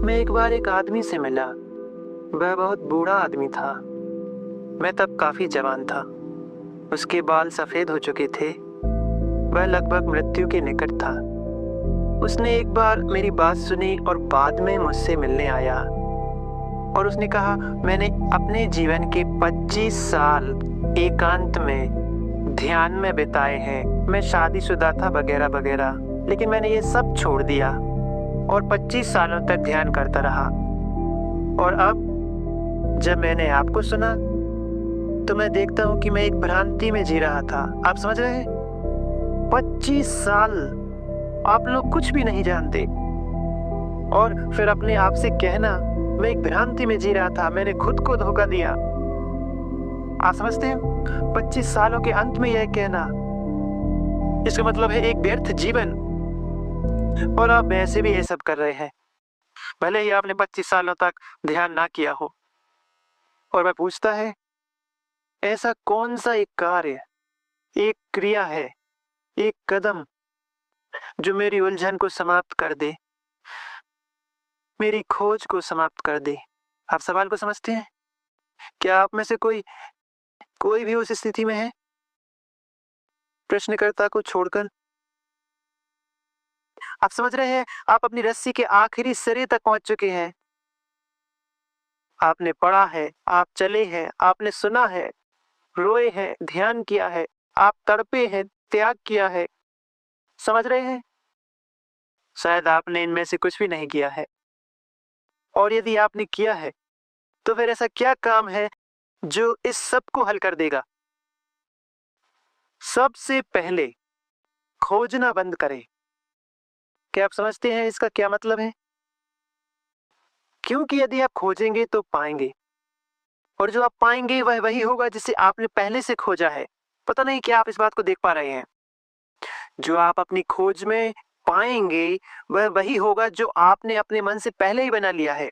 मैं एक बार एक आदमी से मिला। वह बहुत बूढ़ा आदमी था। मैं तब काफी जवान था। उसके बाल सफेद हो चुके थे। वह लगभग मृत्यु के निकट था। उसने एक बार मेरी बात सुनी और बाद में मुझसे मिलने आया और उसने कहा, मैंने अपने जीवन के 25 साल एकांत में ध्यान में बिताए हैं। मैं शादीशुदा था वगैरह वगैरह, लेकिन मैंने ये सब छोड़ दिया और 25 सालों तक ध्यान करता रहा। और अब जब मैंने आपको सुना तो मैं देखता हूँ कि मैं एक भ्रांति में जी रहा था। आप समझ रहे हैं? 25 साल आप लोग कुछ भी नहीं जानते और फिर अपने आप से कहना, मैं एक भ्रांति में जी रहा था, मैंने खुद को धोखा दिया। आप समझते हैं? 25 सालों के अंत में यह कहना, इसका मतलब है एक व्यर्थ जीवन। और आप वैसे भी ये सब कर रहे हैं, भले ही आपने 25 सालों तक ध्यान ना किया हो। और वह पूछता है, ऐसा कौन सा एक कार्य, एक क्रिया है, एक कदम जो मेरी उलझन को समाप्त कर दे, मेरी खोज को समाप्त कर दे? आप सवाल को समझते हैं? क्या आप में से कोई कोई भी उस स्थिति में है, प्रश्नकर्ता को छोड़कर? आप समझ रहे हैं? आप अपनी रस्सी के आखिरी सिरे तक पहुंच चुके हैं। आपने पढ़ा है, आप चले हैं, आपने सुना है, रोए हैं, ध्यान किया है, आप तड़पे हैं, त्याग किया है। समझ रहे हैं? शायद आपने इनमें से कुछ भी नहीं किया है। और यदि आपने किया है तो फिर ऐसा क्या काम है जो इस सब को हल कर देगा? सबसे पहले खोजना बंद करें। क्या आप समझते हैं इसका क्या मतलब है? क्योंकि यदि आप खोजेंगे तो पाएंगे, और जो आप पाएंगे वह वही होगा जिसे आपने पहले से खोजा है। पता नहीं क्या आप इस बात को देख पा रहे हैं? जो आप अपनी खोज में पाएंगे वह वही होगा जो आपने अपने मन से पहले ही बना लिया है।